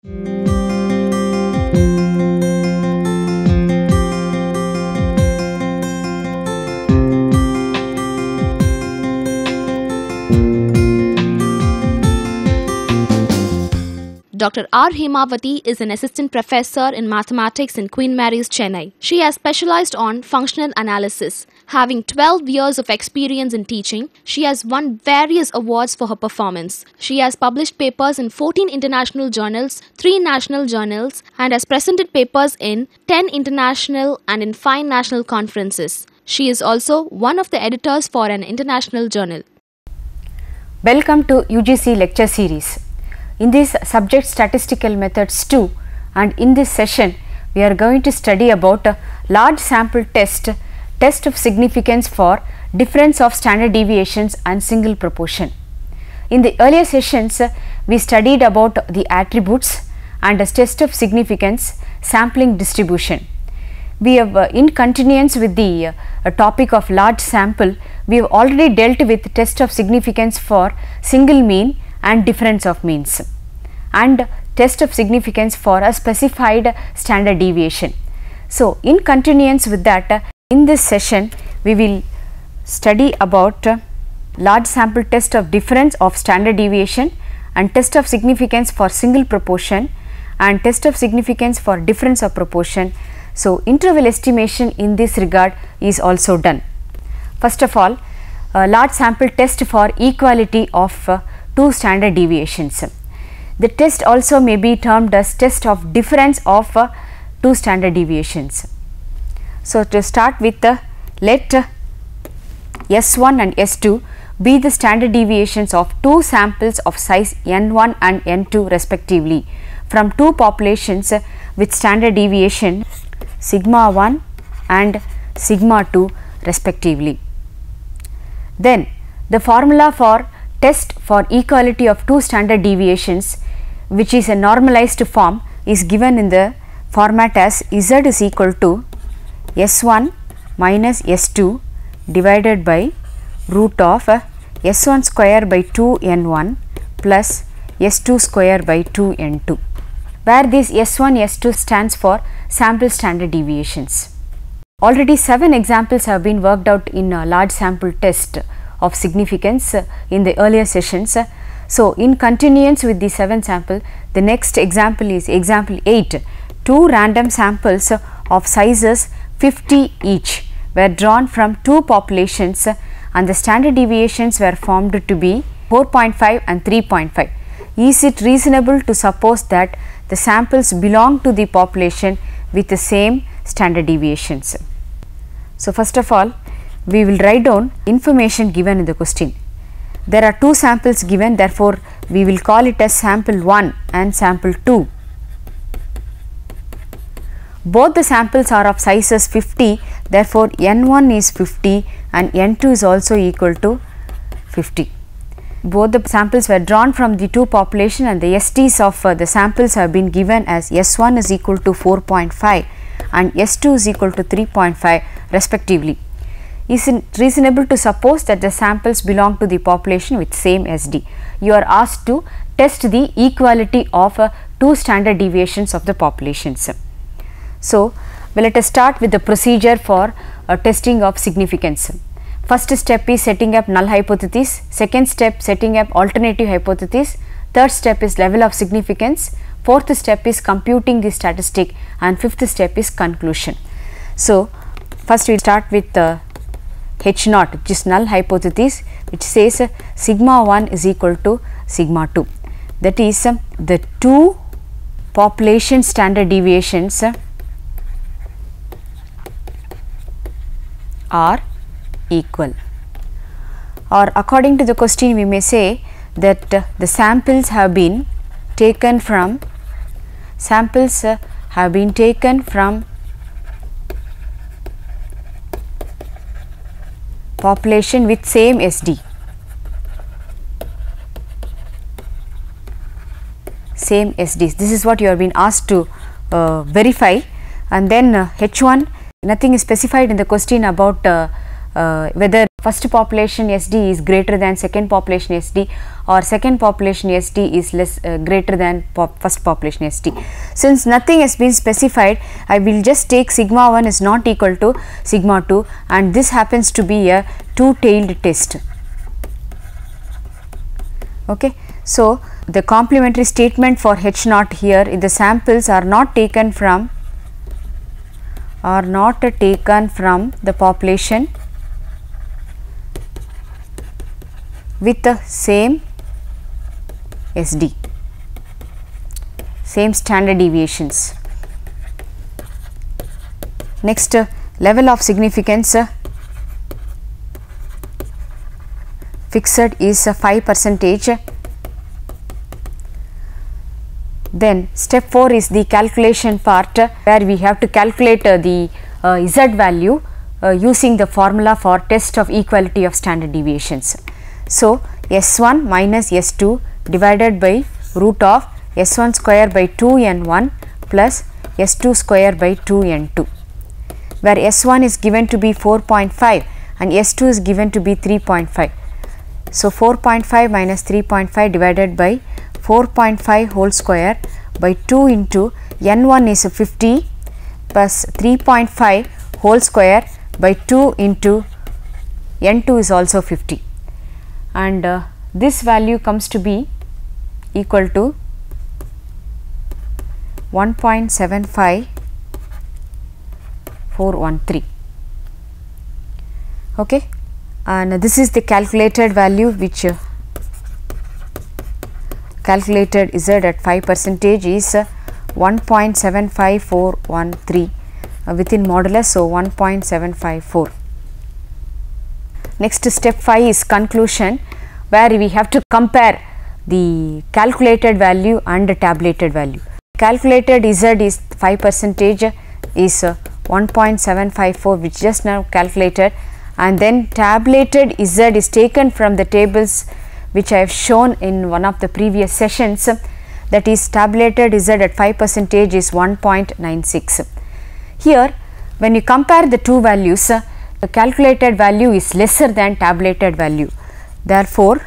Dr. R. Hemavati is an assistant professor in mathematics in Queen Mary's, Chennai. She has specialized on functional analysis. Having 12 years of experience in teaching, she has won various awards for her performance. She has published papers in 14 international journals, 3 national journals, and has presented papers in 10 international and in 5 national conferences. She is also one of the editors for an international journal. Welcome to UGC lecture series. In this subject statistical methods 2, and in this session we are going to study about a large sample test of significance for difference of standard deviations and single proportion. In the earlier sessions we studied about the attributes and a test of significance sampling distribution. We have in continuance with the topic of large sample, we have already dealt with test of significance for single mean and difference of means, and test of significance for a specified standard deviation. So, in continuance with that, in this session we will study about large sample test of difference of standard deviation and test of significance for single proportion and test of significance for difference of proportion. So, interval estimation in this regard is also done. First of all, large sample test for equality of 2 standard deviations. The test also may be termed as test of difference of 2 standard deviations. So, to start with, let S1 and S2 be the standard deviations of 2 samples of size N1 and N2 respectively from 2 populations with standard deviation sigma 1 and sigma 2 respectively. Then the formula for test for equality of 2 standard deviations, which is a normalized form, is given in the format as Z is equal to S1 minus S2 divided by root of S1 square by 2 N1 plus S2 square by 2 N2, where this S1 S2 stands for sample standard deviations. Already 7 examples have been worked out in a large sample test of significance in the earlier sessions. So, in continuance with the 7 sample, the next example is example 8. 2 random samples of sizes 50 each were drawn from 2 populations and the standard deviations were formed to be 4.5 and 3.5. Is it reasonable to suppose that the samples belong to the population with the same standard deviations? So, first of all, we will write down information given in the question. There are 2 samples given, therefore, we will call it as sample 1 and sample 2. Both the samples are of sizes 50, therefore, N1 is 50 and N2 is also equal to 50. Both the samples were drawn from the 2 population and the STs of the samples have been given as S1 is equal to 4.5 and S2 is equal to 3.5 respectively. Is it reasonable to suppose that the samples belong to the population with same SD? You are asked to test the equality of 2 standard deviations of the populations. So, let us start with the procedure for testing of significance. First step is setting up null hypothesis, second step setting up alternative hypothesis, third step is level of significance, fourth step is computing the statistic, and fifth step is conclusion. So, first we start with H naught, which is null hypothesis, which says sigma 1 is equal to sigma 2. That is the 2 population standard deviations are equal, or according to the question we may say that the samples have been taken from population with same SD, same SDs. This is what you have been asked to verify, and then H1, nothing is specified in the question about whether first population SD is greater than second population SD, or second population SD is greater than first population SD. Since nothing has been specified, I will just take sigma 1 is not equal to sigma 2, and this happens to be a two-tailed test. Okay. So, the complementary statement for H naught here is the samples are not taken from the population with the same SD, same standard deviations. Next, level of significance fixed is 5%. Then step 4 is the calculation part, where we have to calculate the Z value using the formula for test of equality of standard deviations. So, S1 minus S2 divided by root of S1 square by 2n1 plus S2 square by 2n2, where S1 is given to be 4.5 and S2 is given to be 3.5. So, 4.5 minus 3.5 divided by 4.5 whole square by 2 into n1 is 50 plus 3.5 whole square by 2 into n2 is also 50, and this value comes to be equal to 1.75413. Okay, and this is the calculated value, which calculated Z at 5% is 1.75413 within modulus, so 1.754. Next, step 5 is conclusion, where we have to compare the calculated value and the tabulated value. Calculated Z is 5% is 1.754, which just now calculated, and then tabulated Z is taken from the tables which I have shown in one of the previous sessions, that is tabulated Z at 5% is 1.96. Here, when you compare the two values, the calculated value is lesser than tabulated value. Therefore,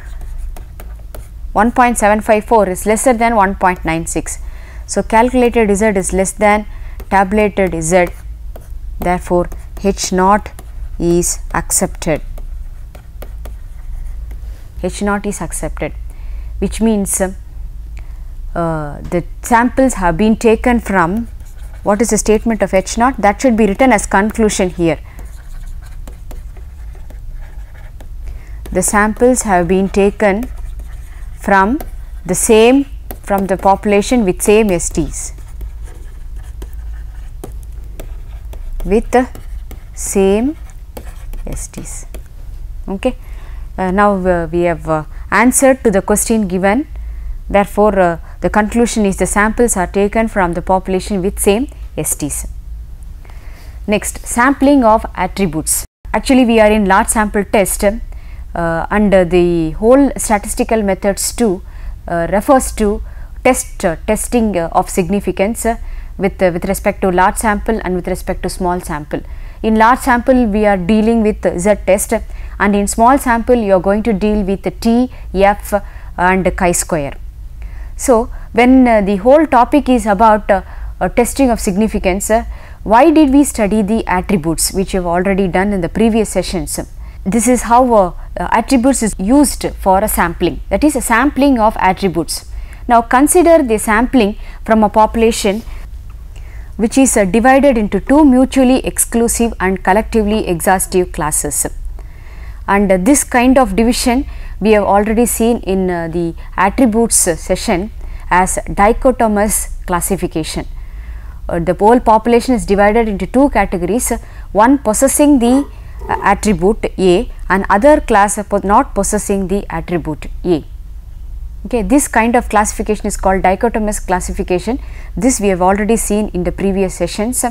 1.754 is lesser than 1.96. So, calculated Z is less than tabulated Z. Therefore, H naught is accepted. H naught is accepted, which means the samples have been taken from, what is the statement of H naught? That should be written as conclusion here. The samples have been taken from the population with same STs, with the same STs. Okay. Now we have answered to the question given. Therefore, the conclusion is the samples are taken from the population with same STs. Next, sampling of attributes. Actually, we are in large sample test, and the whole statistical methods 2 refers to testing of significance with respect to large sample and with respect to small sample. In large sample, we are dealing with Z test, and in small sample you are going to deal with T, F and chi-square. So, when the whole topic is about testing of significance, why did we study the attributes, which we have already done in the previous sessions? This is how attributes is used for a sampling, that is a sampling of attributes. Now, consider the sampling from a population which is divided into two mutually exclusive and collectively exhaustive classes. And this kind of division we have already seen in the attributes session as dichotomous classification. The whole population is divided into two categories, one possessing the attribute A and other class not possessing the attribute A. Okay, this kind of classification is called dichotomous classification. This we have already seen in the previous sessions.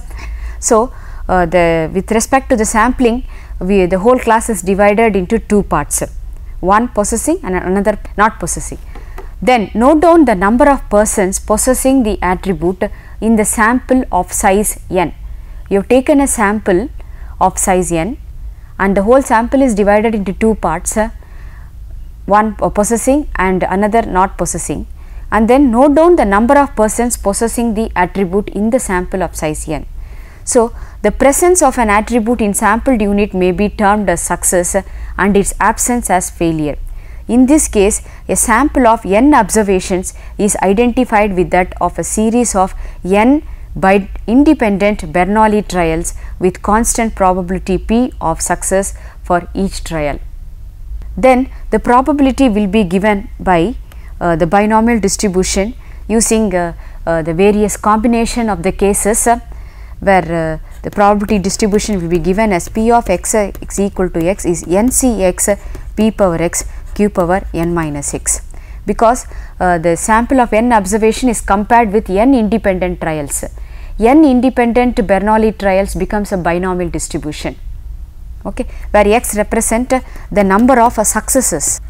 So, with respect to the sampling, the whole class is divided into two parts, one possessing and another not possessing. Then note down the number of persons possessing the attribute in the sample of size n. You have taken a sample of size n and the whole sample is divided into two parts, one possessing and another not possessing, and then note down the number of persons possessing the attribute in the sample of size n. So, the presence of an attribute in sampled unit may be termed as success and its absence as failure. In this case, a sample of n observations is identified with that of a series of n by independent Bernoulli trials with constant probability p of success for each trial. Then the probability will be given by the binomial distribution using the various combination of the cases where the probability distribution will be given as p of x is equal to x is ncx p power x q power n minus x, because the sample of n observation is compared with n independent trials. N independent Bernoulli trials becomes a binomial distribution, okay, where x represent the number of successes.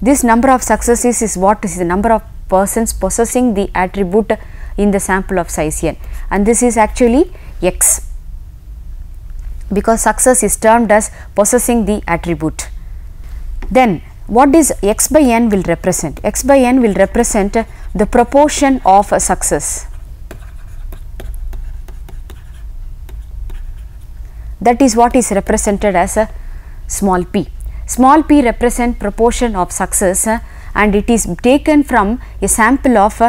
This number of successes is what is the number of persons possessing the attribute in the sample of size n, and this is actually x, because success is termed as possessing the attribute. Then what is x by n will represent? X by n will represent the proportion of a success. That is what is represented as a small p. Small p represent proportion of success and it is taken from a sample of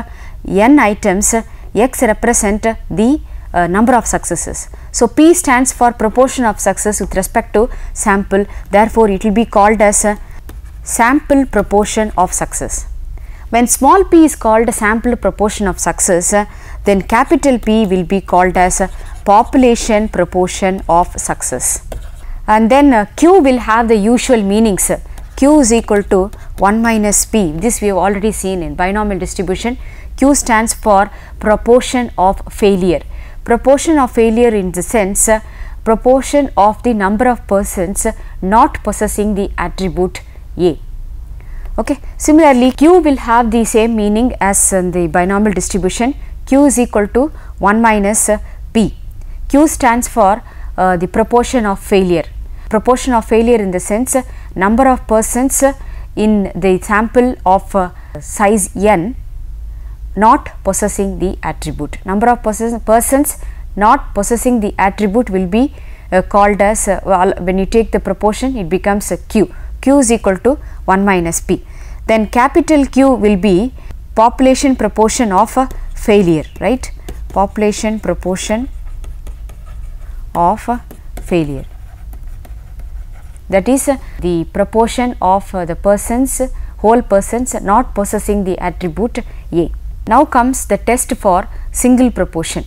n items. X represent the number of successes. So, p stands for proportion of success with respect to sample, therefore, it will be called as a sample proportion of success. When small p is called a sample proportion of success, then capital P will be called as a population proportion of success. And then Q will have the usual meanings. Q is equal to 1 minus P. This we have already seen in binomial distribution. Q stands for proportion of failure. Proportion of failure in the sense proportion of the number of persons not possessing the attribute A. Okay. Similarly, Q will have the same meaning as in the binomial distribution. Q is equal to 1 minus P. Q stands for the proportion of failure. Proportion of failure in the sense number of persons in the sample of size n not possessing the attribute. Number of persons not possessing the attribute will be called as when you take the proportion, it becomes a Q. Q is equal to 1 minus P. Then capital Q will be population proportion of failure, right? Population proportion of failure. That is the proportion of the persons, whole persons not possessing the attribute A. Now comes the test for single proportion.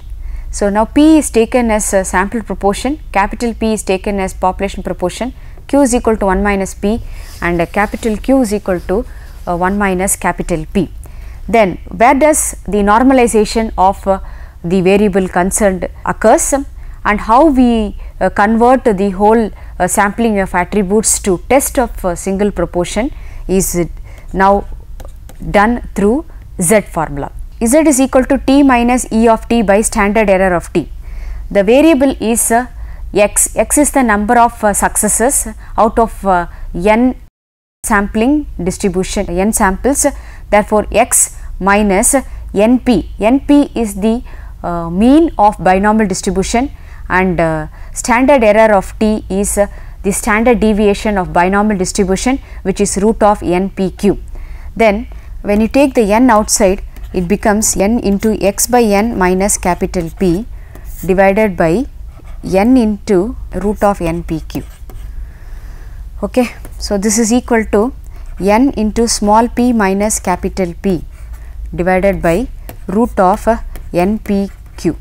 So, now P is taken as a sample proportion, capital P is taken as population proportion, Q is equal to 1 minus P and capital Q is equal to 1 minus capital P. Then where does the normalization of the variable concerned occurs and how we convert the whole sampling of attributes to test of single proportion is now done through Z formula. Z is equal to T minus E of T by standard error of T. The variable is X. X is the number of successes out of n sampling distribution, n samples. Therefore, X minus NP. NP is the mean of binomial distribution and standard error of T is the standard deviation of binomial distribution, which is root of NPQ. Then when you take the n outside, it becomes n into x by n minus capital P divided by n into root of NPQ. Okay. So, this is equal to n into small p minus capital P divided by root of NPQ.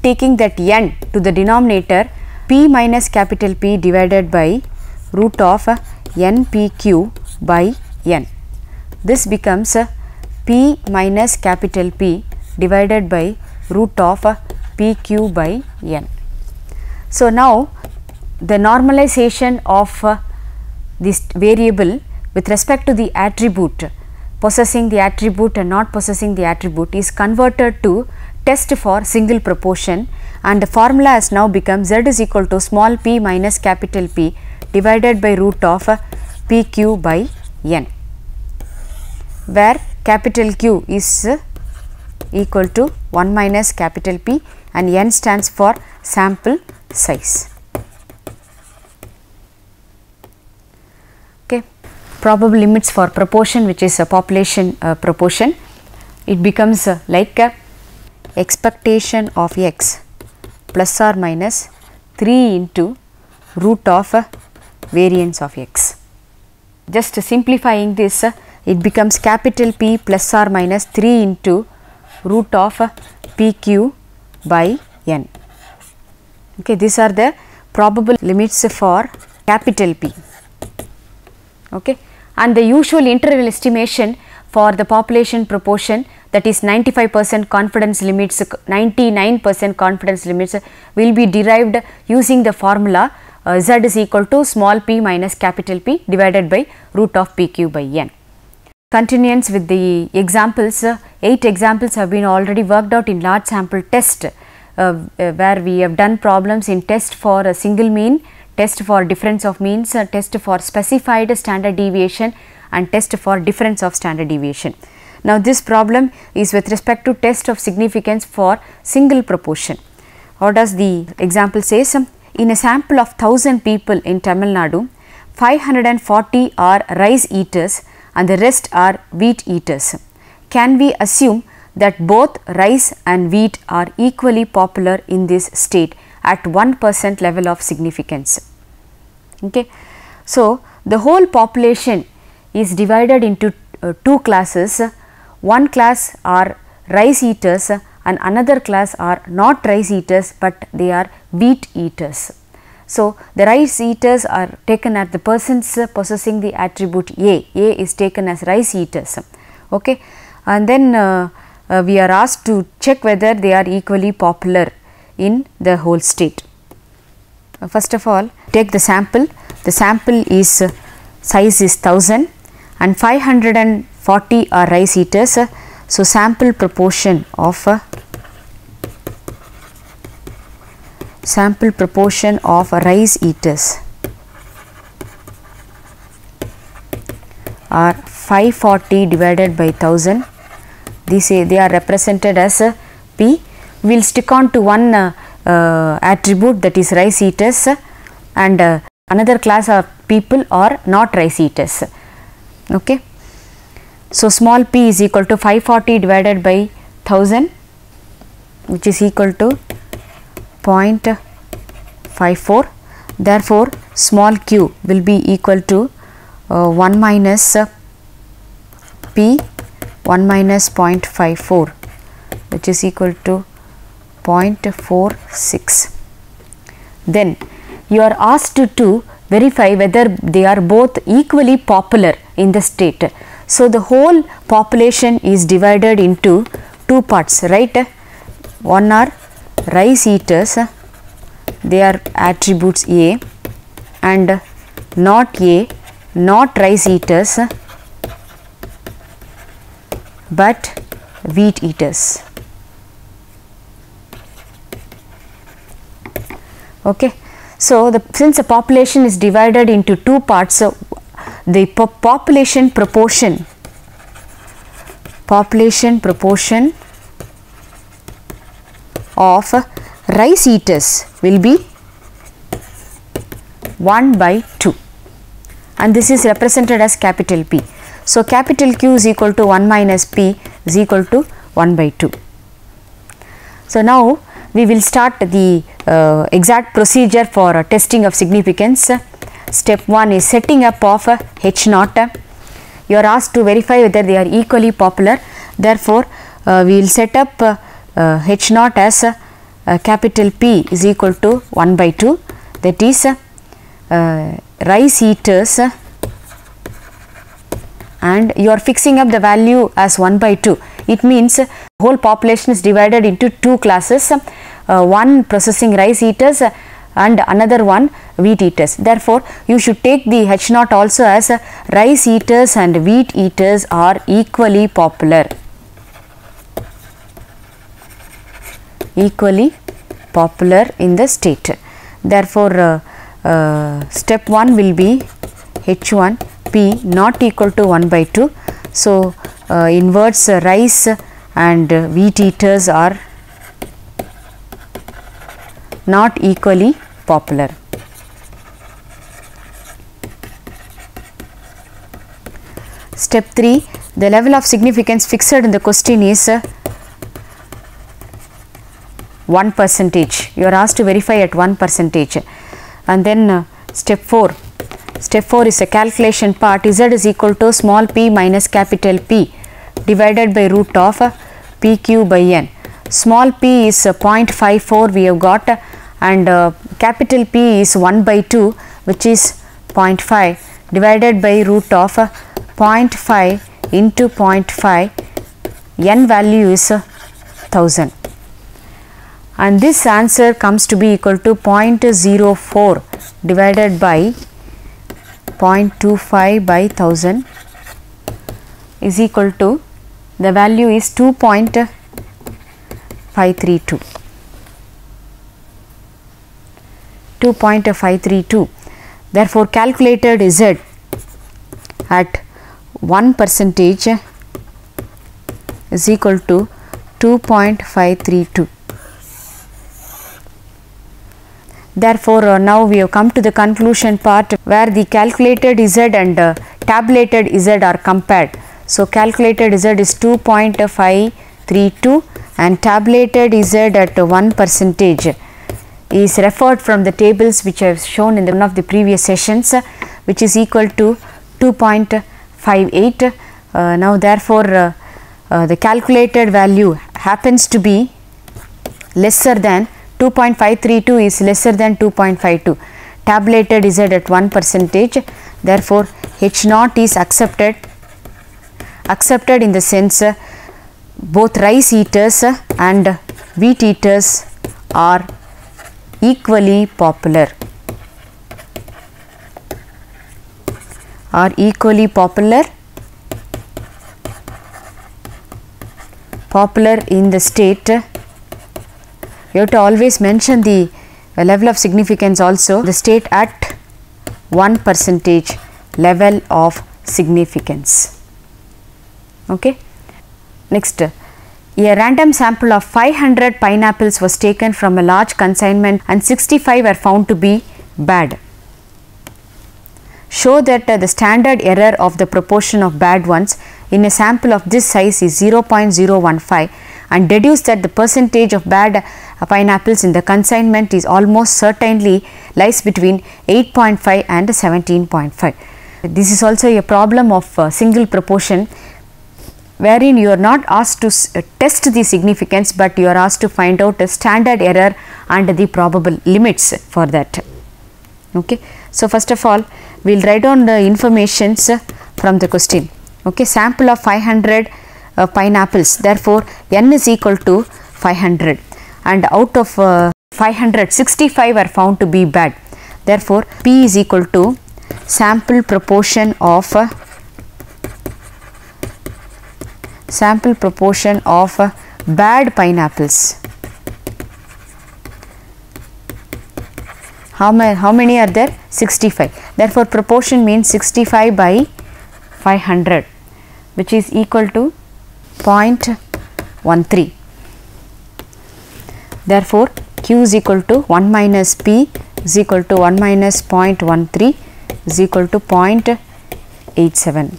Taking that n to the denominator, p minus capital P divided by root of NPQ by n. This becomes p minus capital P divided by root of PQ by n. So, now the normalization of this variable with respect to the attribute, possessing the attribute and not possessing the attribute, is converted to test for single proportion, and the formula has now become Z is equal to small p minus capital P divided by root of PQ by N, where capital Q is equal to 1 minus capital P and N stands for sample size. Okay. Probable limits for proportion, which is a population proportion, it becomes like expectation of x plus or minus 3 into root of variance of x. Just simplifying this, it becomes capital P plus or minus 3 into root of PQ by N. Okay, these are the probable limits for capital P. Okay, and the usual interval estimation for the population proportion, that is 95% confidence limits, 99% confidence limits, will be derived using the formula Z is equal to small p minus capital P divided by root of PQ by N. Continuance with the examples, 8 examples have been already worked out in large sample test, where we have done problems in test for a single mean, test for difference of means, test for specified standard deviation, and test for difference of standard deviation. Now, this problem is with respect to test of significance for single proportion. What does the example says? In a sample of 1000 people in Tamil Nadu, 540 are rice eaters and the rest are wheat eaters. Can we assume that both rice and wheat are equally popular in this state at 1% level of significance? Okay. So, the whole population is divided into two classes. One class are rice eaters and another class are not rice eaters, but they are wheat eaters. So, the rice eaters are taken as the persons possessing the attribute A is taken as rice eaters. Okay. And then we are asked to check whether they are equally popular in the whole state. First of all, take the sample is size is 1000 and 540 are rice eaters. So, sample proportion of rice eaters are 540 divided by 1000. They are represented as P. We will stick on to one attribute, that is rice eaters, and another class of people are not rice eaters. Okay. So, small p is equal to 540 divided by 1000, which is equal to 0.54. Therefore, small q will be equal to 1 minus p 1 minus 0.54, which is equal to 0.46. Then you are asked to verify whether they are both equally popular in the state. So, the whole population is divided into two parts, right? One are rice eaters, they are attributes A, and not rice eaters, but wheat eaters. Okay. So, since the population is divided into two parts, the population proportion of rice eaters will be 1 by 2, and this is represented as capital P. So, capital Q is equal to 1 minus P is equal to 1 by 2. So, now we will start the exact procedure for testing of significance. Step 1 is setting up of H naught. You are asked to verify whether they are equally popular. Therefore, we will set up H naught as capital P is equal to 1 by 2, that is rice eaters, and you are fixing up the value as 1 by 2. It means whole population is divided into two classes, one processing rice eaters and another one wheat eaters. Therefore, you should take the H naught also as rice eaters and wheat eaters are equally popular. equally popular in the state. Therefore, step 1 will be H1 P not equal to 1 by 2. So, in words rice and wheat eaters are not equally popular. Step 3, the level of significance fixed in the question is 1%. You are asked to verify at 1%. And then step 4 is a calculation part. Z is equal to small p minus capital P divided by root of PQ by N. Small p is 0.54 we have got, and capital P is 1 by 2 which is 0.5 divided by root of 0.5 into 0.5, N value is 1000, and this answer comes to be equal to 0.04 divided by 0.25 by 1000 is equal to, the value is 2.532. 2.532. Therefore, calculated Z at 1% is equal to 2.532. Therefore, now we have come to the conclusion part where the calculated Z and tabulated Z are compared. So, calculated Z is 2.532 and tabulated Z at 1% is referred from the tables which I have shown in one of the previous sessions, which is equal to 2.58. Now, therefore, the calculated value happens to be lesser than 2.532 is lesser than 2.52. Tabulated is at 1%. Therefore, H naught is accepted in the sense both rice eaters and wheat eaters are equally popular. Popular in the state. You have to always mention the level of significance also, the state at 1% level of significance. Okay. Next, a random sample of 500 pineapples was taken from a large consignment and 65 were found to be bad. Show that the standard error of the proportion of bad ones in a sample of this size is 0.015 and deduce that the percentage of bad pineapples in the consignment is almost certainly lies between 8.5 and 17.5. This is also a problem of single proportion, wherein you are not asked to test the significance, but you are asked to find out a standard error and the probable limits for that. Okay. So, first of all, we will write down the informations from the question. Okay. Sample of 500 pineapples, therefore, N is equal to 500, and out of 500, 65 are found to be bad. Therefore, P is equal to sample proportion of bad pineapples. How many are there? 65. Therefore, proportion means 65 by 500, which is equal to 0.13. Therefore, Q is equal to 1 minus P is equal to 1 minus 0.13 is equal to 0.87.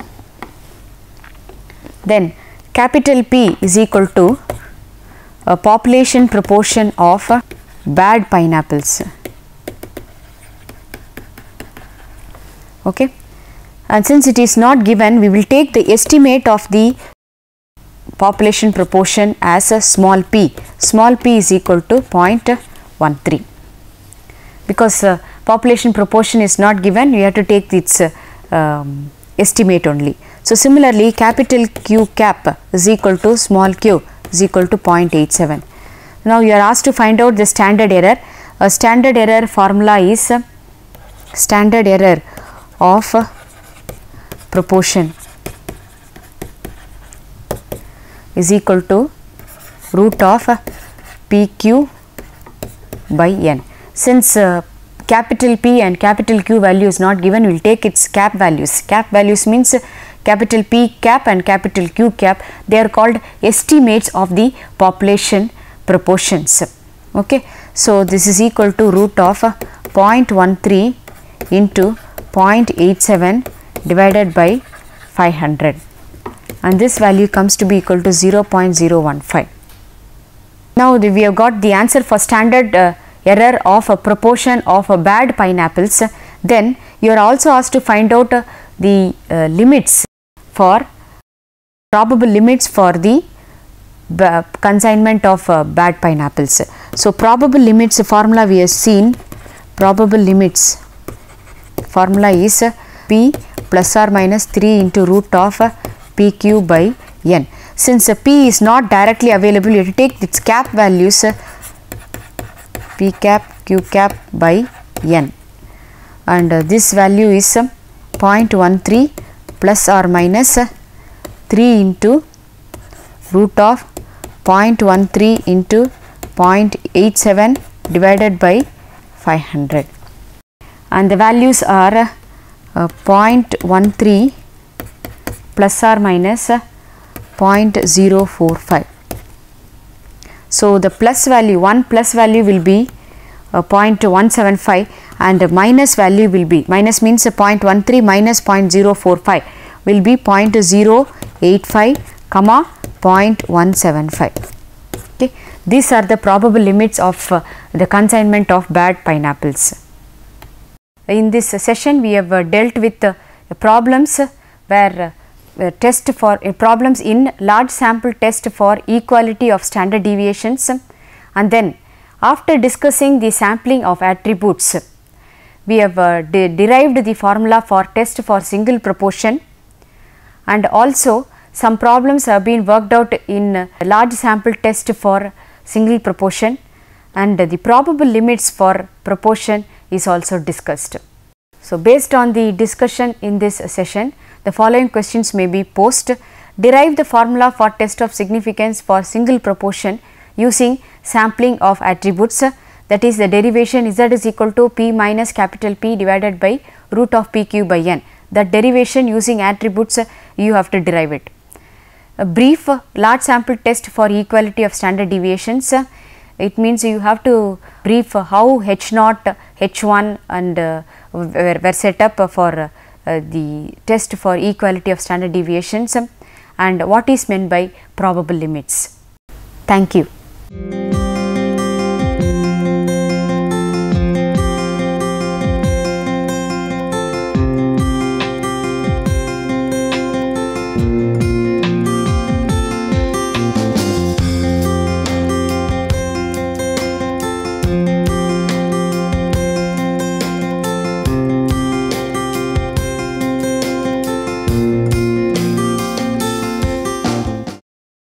Then, capital P is equal to a population proportion of bad pineapples. Okay. And since it is not given, we will take the estimate of the population proportion as a small p. Small p is equal to 0.13. Because population proportion is not given, we have to take its estimate only. So, similarly, capital Q cap is equal to small q is equal to 0.87. Now, you are asked to find out the standard error. A standard error formula is standard error of proportion is equal to root of PQ by n. Since capital P and capital Q value is not given, we will take its cap values. Cap values means capital P cap and capital Q cap, they are called estimates of the population proportions. Okay. So, this is equal to root of 0.13 into 0.87 divided by 500, and this value comes to be equal to 0.015. Now, we have got the answer for standard error of a proportion of bad pineapples. Then you are also asked to find out the limits for probable limits for the consignment of bad pineapples. So, probable limits formula we have seen, probable limits formula is P plus or minus 3 into root of PQ by n. Since P is not directly available, you have to take its cap values P cap Q cap by n, and this value is 0.13 plus or minus 3 into root of 0.13 into 0.87 divided by 500, and the values are 0.13 plus or minus 0.045. So, the plus value, one plus value will be 0.175 and minus value will be, minus means 0.13 minus 0.045 will be 0.085 comma 0.175. Okay. These are the probable limits of the consignment of bad pineapples. In this session, we have dealt with problems where test for problems in large sample test for equality of standard deviations, and then after discussing the sampling of attributes, we have derived the formula for test for single proportion, and also some problems have been worked out in large sample test for single proportion, and the probable limits for proportion is also discussed. So, based on the discussion in this session, the following questions may be posed. Derive the formula for test of significance for single proportion using sampling of attributes, that is the derivation Z is equal to P minus capital P divided by root of PQ by n. That derivation using attributes you have to derive it. A brief large sample test for equality of standard deviations, it means you have to brief how H0, H1 and were set up for the test for equality of standard deviations, and what is meant by probable limits. Thank you.